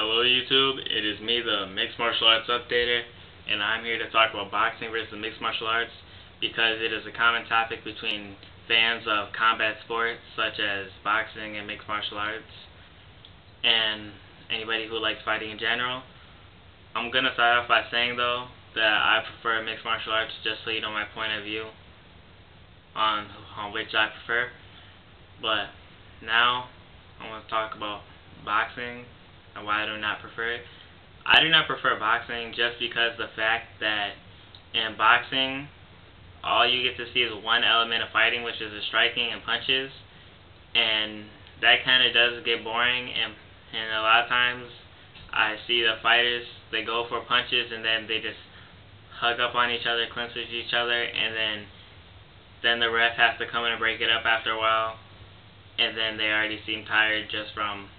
Hello YouTube, it is me, the Mixed Martial Arts Updater, and I'm here to talk about boxing versus mixed martial arts because it is a common topic between fans of combat sports such as boxing and mixed martial arts and anybody who likes fighting in general. I'm going to start off by saying though that I prefer mixed martial arts, just so you know my point of view on which I prefer. But now I want to talk about boxing and why I do not prefer it. I do not prefer boxing just because the fact that in boxing all you get to see is one element of fighting, which is the striking and punches, and that kind of does get boring, and a lot of times I see the fighters, they go for punches and then they just hug up on each other, clinch with each other, and then the ref has to come in and break it up after a while, and then they already seem tired just from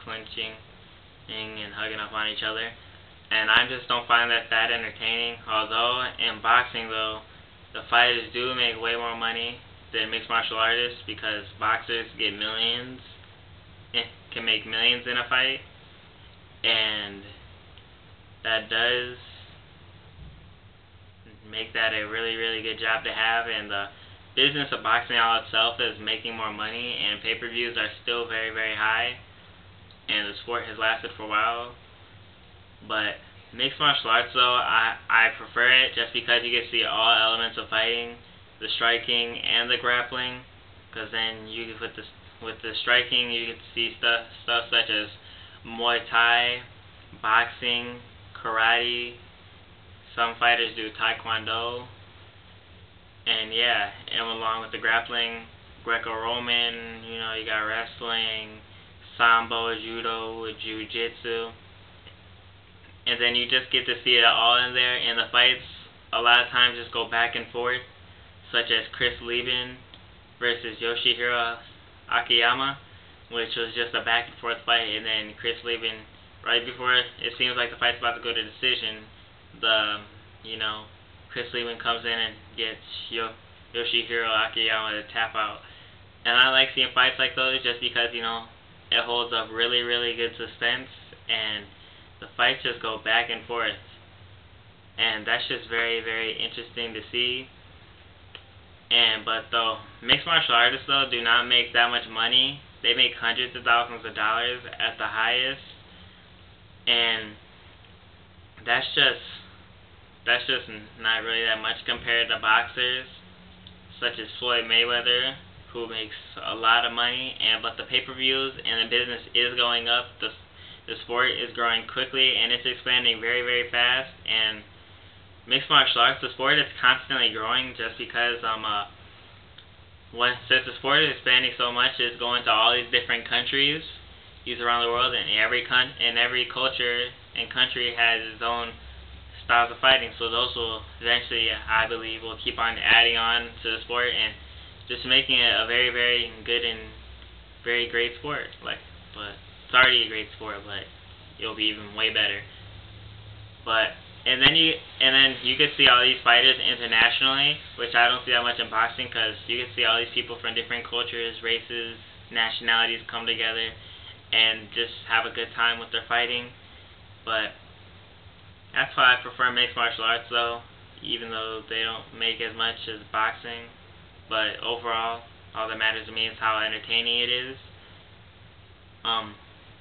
clinching and hugging up on each other, and I just don't find that entertaining. Although in boxing though, the fighters do make way more money than mixed martial artists, because boxers get millions, can make millions in a fight, and that does make that a really good job to have. And the business of boxing all itself is making more money, and pay-per-views are still very high, and the sport has lasted for a while. But mixed martial arts though, I prefer it just because you get to see all elements of fighting, the striking and the grappling, because then you with the striking you get to see stuff such as Muay Thai, boxing, karate, some fighters do taekwondo, and yeah, and along with the grappling, Greco-Roman, you got wrestling, sambo, judo, jiu-jitsu, and then you just get to see it all in there. And the fights a lot of times just go back and forth, such as Chris Lieben versus Yoshihiro Akiyama, which was just a back and forth fight, and then Chris Lieben, right before it seems like the fight's about to go to decision, Chris Lieben comes in and gets Yoshihiro Akiyama to tap out. And I like seeing fights like those just because, it holds up really good suspense, and the fights just go back and forth, and that's just very interesting to see. But though mixed martial artists though do not make that much money. They make hundreds of thousands of dollars at the highest, and that's just not really that much compared to boxers such as Floyd Mayweather, who makes a lot of money. But the pay-per-views and the business is going up. The sport is growing quickly, and it's expanding very fast. And mixed martial arts, the sport is constantly growing just because since the sport is expanding so much, it's going to all these different countries around the world, and every culture and country has its own styles of fighting. So those will eventually, I believe, will keep on adding on to the sport and just making it a very good and very great sport. But it's already a great sport, but it'll be even way better. And then you can see all these fighters internationally, which I don't see that much in boxing, because you can see all these people from different cultures, races, nationalities come together and just have a good time with their fighting. But that's why I prefer mixed martial arts though, even though they don't make as much as boxing. But overall, all that matters to me is how entertaining it is.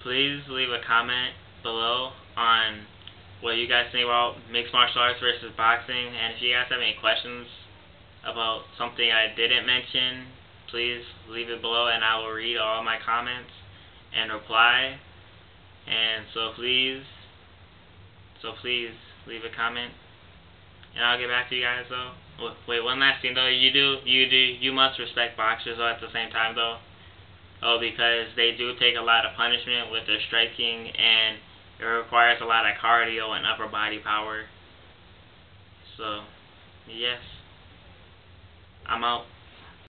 Please leave a comment below on what you guys think about mixed martial arts versus boxing, and if you guys have any questions about something I didn't mention, please leave it below and I will read all my comments and reply. And so please leave a comment, and I'll get back to you guys though. Wait, one last thing though, you must respect boxers though at the same time though. Because they do take a lot of punishment with their striking, and it requires a lot of cardio and upper body power. So yes, I'm out.